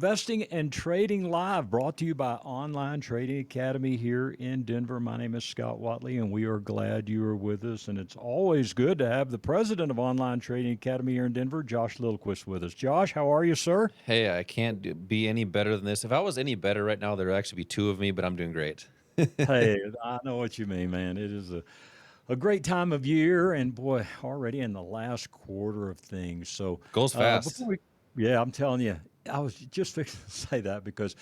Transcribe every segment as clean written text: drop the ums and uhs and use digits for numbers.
Investing and Trading Live, brought to you by Online Trading Academy here in Denver. My name is Scott Watley, and we are glad you are with us. And it's always good to have the president of Online Trading Academy here in Denver, Josh Littlequist, with us. Josh, how are you, sir? Hey, I can't be any better than this. If I was any better right now, there'd actually be two of me, but I'm doing great. Hey, I know what you mean, man. It is a great time of year, and boy, already in the last quarter of things. So, Goes before fast. we, yeah, I'm telling you, I was just fixing to say that because,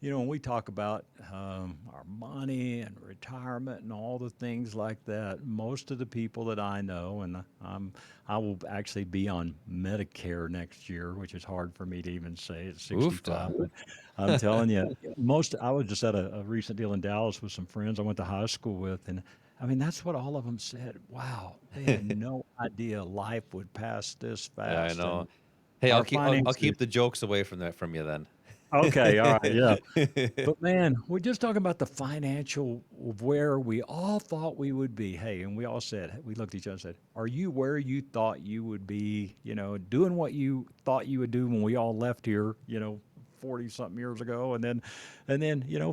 when we talk about our money and retirement and all the things like that, most of the people that I know, and I will actually be on Medicare next year, which is hard for me to even say at Oofta. 65, but I'm telling you, I was just at a recent deal in Dallas with some friends I went to high school with, and I mean, that's what all of them said. Wow, they had no idea life would pass this Yeah, I fast, know. and Hey, I'll our I'll finances. keep the jokes away from you then. Okay, all right, yeah. But man, we're just talking about the financial of where we all thought we would be. Hey, and we all said, we looked at each other and said, "Are you where you thought you would be? Doing what you thought you would do when we all left here, 40 something years ago, and then,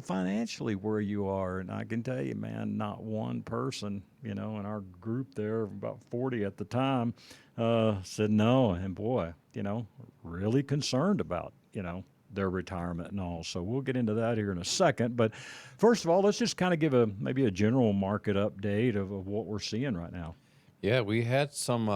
financially where you are." And I can tell you, man, not one person, in our group there, about 40 at the time, said no. And boy, really concerned about, their retirement and all. So we'll get into that here in a second. But first of all, let's just kind of give maybe a general market update of what we're seeing right now. Yeah, we had some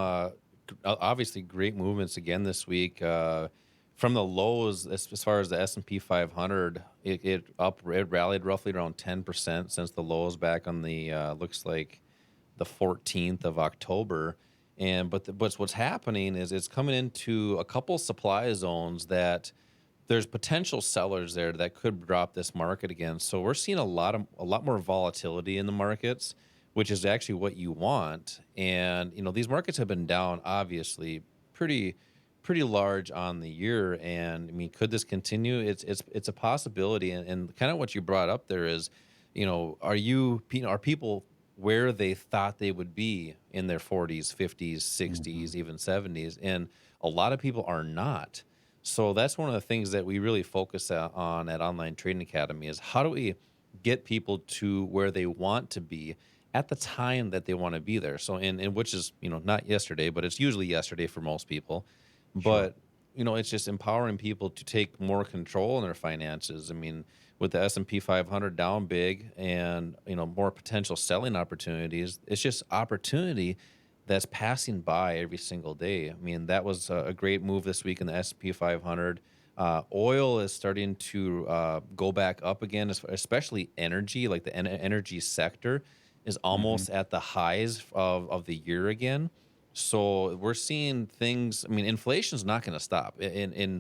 obviously great movements again this week. From the lows, as far as the S&P 500, it rallied roughly around 10% since the lows back on the looks like the 14th of October. And but what's happening is it's coming into a couple supply zones that there's potential sellers there that could drop this market again. So we're seeing a lot more volatility in the markets, which is actually what you want. And these markets have been down obviously pretty pretty large on the year. And I mean, could this continue? It's a possibility. And kind of what you brought up there is, are people where they thought they would be in their 40s, 50s, Hmm. 60s, even 70s? And a lot of people are not. So that's one of the things that we really focus on at Online Trading Academy is how do we get people to where they want to be at the time that they want to be there. So and which is, not yesterday, but it's usually yesterday for most people. Sure. But, it's just empowering people to take more control in their finances. I mean, with the S&P 500 down big and, more potential selling opportunities, it's just opportunity that's passing by every single day. I mean, that was a great move this week in the S&P 500. Oil is starting to go back up again, especially energy, like the energy sector is Hmm. almost at the highs of the year again. So we're seeing things. I mean, inflation's not going to stop. Yeah.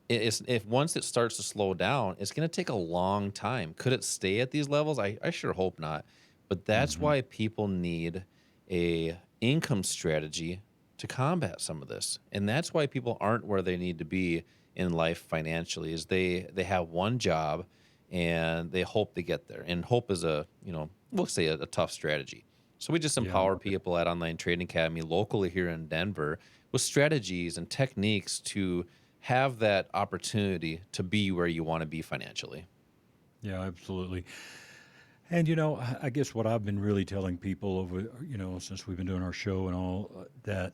It's if once it starts to slow down, it's going to take a long time. Could it stay at these levels? I sure hope not. But that's Hmm. why people need a income strategy to combat some of this. And that's why people aren't where they need to be in life financially is they have one job and they hope they get there. And hope is we'll say a tough strategy. So we just Yeah. empower people at Online Trading Academy locally here in Denver with strategies and techniques to have that opportunity to be where you want to be financially. Yeah, absolutely. And I guess what I've been really telling people over, since we've been doing our show and all, that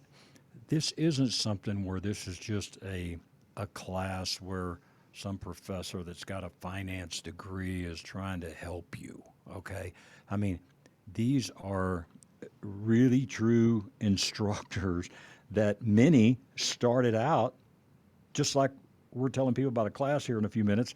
this isn't something where this is just a class where some professor that's got a finance degree is trying to help you. Okay, I mean, these are really true instructors that many started out just like we're telling people about a class here in a few minutes,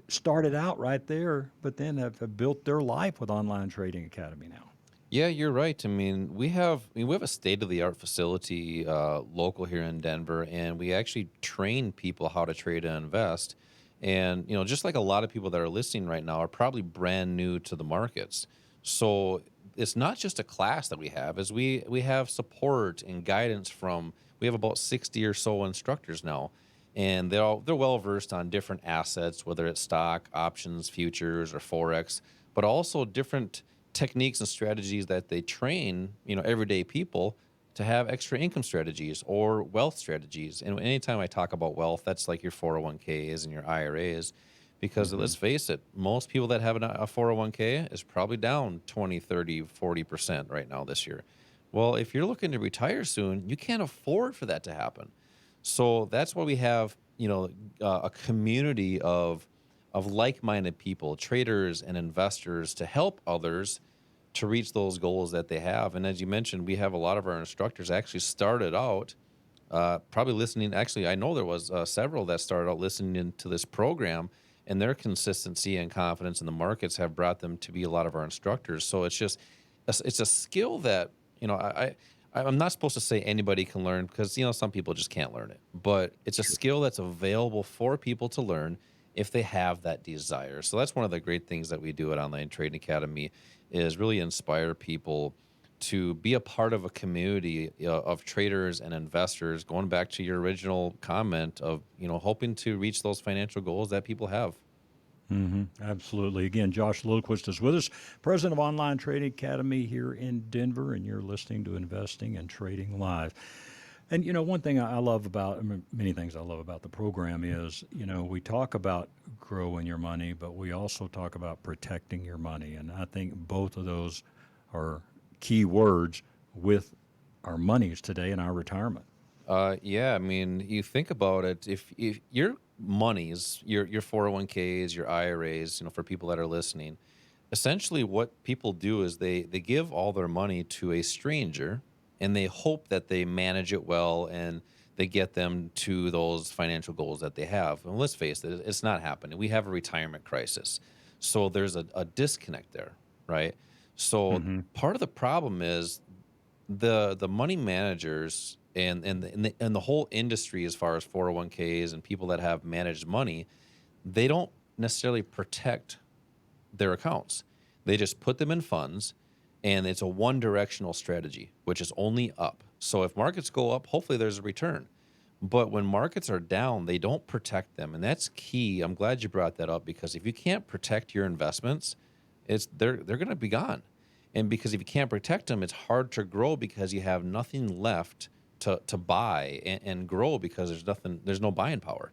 started out right there, but then have built their life with Online Trading Academy now. Yeah, you're right. I mean, we have a state of the art facility local here in Denver, and we actually train people how to trade and invest. And just like a lot of people that are listening right now are probably brand new to the markets, so it's not just a class that we have. Is we have support and guidance from. We have about 60 or so instructors now, and they're well versed on different assets, whether it's stock, options, futures, or forex, but also different techniques and strategies that they train, everyday people to have extra income strategies or wealth strategies. And anytime I talk about wealth, that's like your 401ks and your IRAs. Because Hmm. let's face it, most people that have a 401k is probably down 20, 30, 40% right now this year. Well, if you're looking to retire soon, you can't afford for that to happen. So that's why we have, a community of like-minded people, traders and investors to help others to reach those goals that they have. And as you mentioned, we have a lot of our instructors actually started out probably listening. Actually, I know there was several that started out listening to this program, and their consistency and confidence in the markets have brought them to be a lot of our instructors. So it's just it's a skill that I'm not supposed to say anybody can learn because some people just can't learn it. But it's a Sure. skill that's available for people to learn if they have that desire. So that's one of the great things that we do at Online Trading Academy is really inspire people to be a part of a community of traders and investors, going back to your original comment of hoping to reach those financial goals that people have. Absolutely. Again, Josh Lilquist is with us, president of Online Trading Academy here in Denver, and you're listening to Investing and Trading Live. And one thing I love about, many things I love about the program is, we talk about growing your money, but we also talk about protecting your money. And I think both of those are key words with our monies today in our retirement. Yeah, I mean, you think about it. If your monies, your 401ks, your IRAs, for people that are listening, essentially what people do is they give all their money to a stranger, and they hope that they manage it well and they get them to those financial goals that they have. And let's face it, it's not happening. We have a retirement crisis, so there's a disconnect there, right? So Hmm. part of the problem is the money managers and the whole industry as far as 401ks and people that have managed money, they don't necessarily protect their accounts. They just put them in funds, and it's a one directional strategy, which is only up. So if markets go up, hopefully there's a return. But when markets are down, they don't protect them. And that's key. I'm glad you brought that up because if you can't protect your investments, they're going to be gone. And because if you can't protect them, it's hard to grow because you have nothing left to buy and grow because there's no buying power.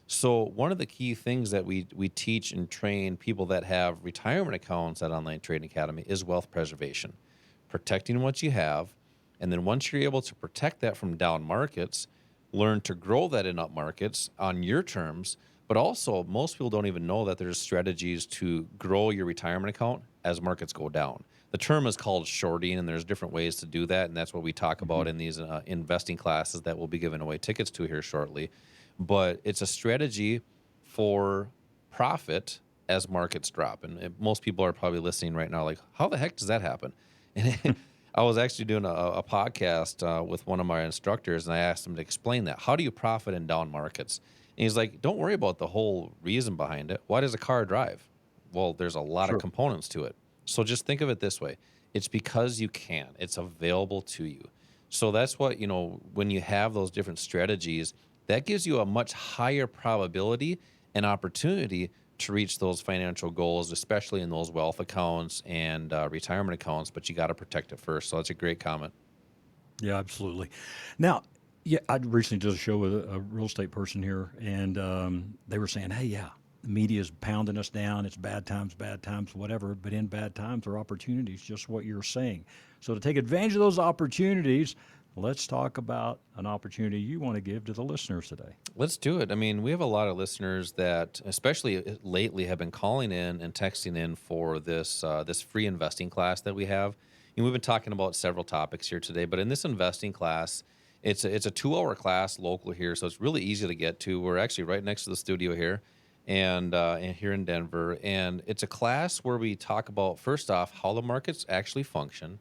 So one of the key things that we teach and train people that have retirement accounts at Online Trading Academy is wealth preservation, protecting what you have, and then once you're able to protect that from down markets, learn to grow that in up markets on your terms. But also, most people don't even know that there's strategies to grow your retirement account as markets go down. The term is called shorting, and there's different ways to do that, and that's what we talk about Hmm. in these investing classes that we'll be giving away tickets to here shortly. But it's a strategy for profit as markets drop. And most people are probably listening right now, like, how the heck does that happen? And I was actually doing a podcast with one of my instructors, and I asked him to explain that. How do you profit in down markets? And he's like, don't worry about the whole reason behind it. Why does a car drive? Well, there's a lot of Sure. components to it. So just think of it this way, it's because you can, it's available to you. So that's what, when you have those different strategies, that gives you a much higher probability and opportunity to reach those financial goals, especially in those wealth accounts and retirement accounts. But you got to protect it first. So that's a great comment. Yeah, absolutely. Now, yeah, I recently did a show with a real estate person here, and they were saying, "Hey, yeah, the media is pounding us down. It's bad times, whatever. But in bad times are opportunities, just what you're saying. So to take advantage of those opportunities, let's talk about an opportunity you want to give to the listeners today. Let's do it. I mean, we have a lot of listeners that, especially lately, have been calling in and texting in for this free investing class that we have. And we've been talking about several topics here today, but in this investing class, it's a 2 hour class local here, so it's really easy to get to. We're actually right next to the studio here, and here in Denver, and it's a class where we talk about first off how the markets actually function,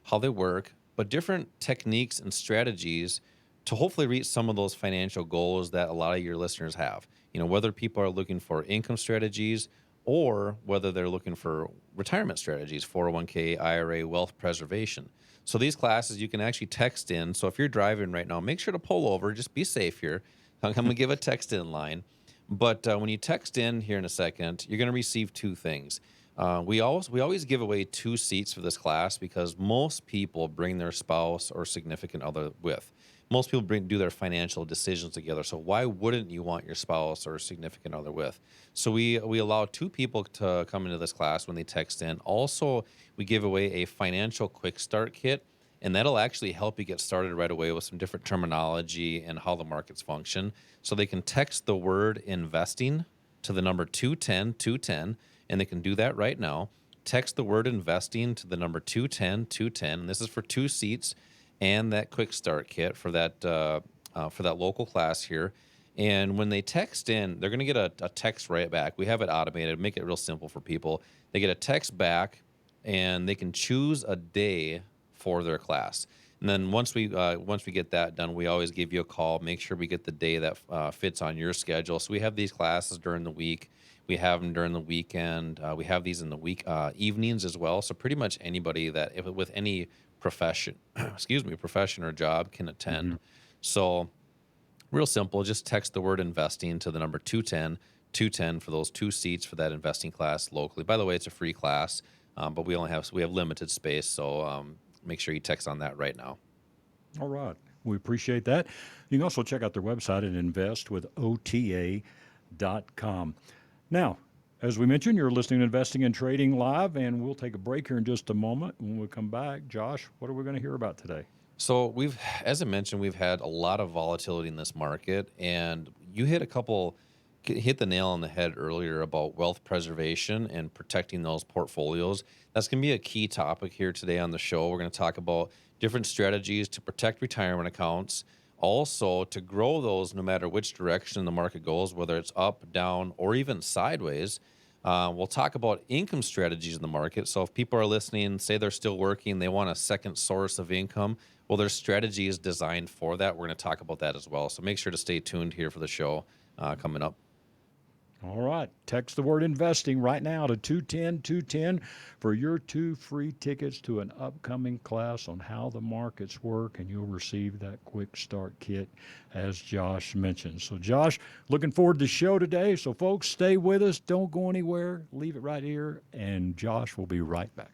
how they work, but different techniques and strategies to hopefully reach some of those financial goals that a lot of your listeners have. Whether people are looking for income strategies or whether they're looking for retirement strategies, 401k, IRA, wealth preservation. So these classes you can actually text in. So if you're driving right now, make sure to pull over. Just be safe here. I'm going to give a text in line. But when you text in here in a second, you're going to receive two things. We always give away 2 seats for this class because most people bring their spouse or significant other with. Most people do their financial decisions together. So why wouldn't you want your spouse or significant other with? So we allow 2 people to come into this class when they text in. Also, we give away a financial quick start kit, and that'll actually help you get started right away with some different terminology and how the markets function. So they can text the word investing to the number 210 and they can do that right now. Text the word investing to the number 210 and this is for 2 seats and that quick start kit for that local class here. And when they text in, they're going to get a text right back. We have it automated, make it real simple for people. They get a text back and they can choose a day for their class. And then once we get that done, we always give you a call, make sure we get the day that fits on your schedule. So we have these classes during the week. We have them during the weekend. We have these in the week evenings as well. So pretty much anybody that with any profession, profession or job can attend. Mhm. So real simple, just text the word investing to the number 210 for those 2 seats for that investing class locally. By the way, it's a free class, but we have limited space. So make sure you text on that right now. All right. We appreciate that. You can also check out their website at investwithota.com. Now, as we mentioned, you're listening to Investing and Trading Live, and we'll take a break here in just a moment. When we come back, Josh, what are we going to hear about today? So as I mentioned, we've had a lot of volatility in this market, and you hit the nail on the head earlier about wealth preservation and protecting those portfolios. That's going to be a key topic here today on the show. We're going to talk about different strategies to protect retirement accounts, also to grow those no matter which direction the market goes, whether it's up, down, or even sideways. We'll talk about income strategies in the market. So if people are listening, say they're still working, they want a second source of income. Well, their strategy is designed for that. We're going to talk about that as well. So make sure to stay tuned here for the show coming up. All right. Text the word investing right now to 210 for your 2 free tickets to an upcoming class on how the markets work, and you'll receive that quick start kit as Josh mentioned. So, Josh, looking forward to the show today. So, folks, stay with us. Don't go anywhere. Leave it right here, and Josh will be right back.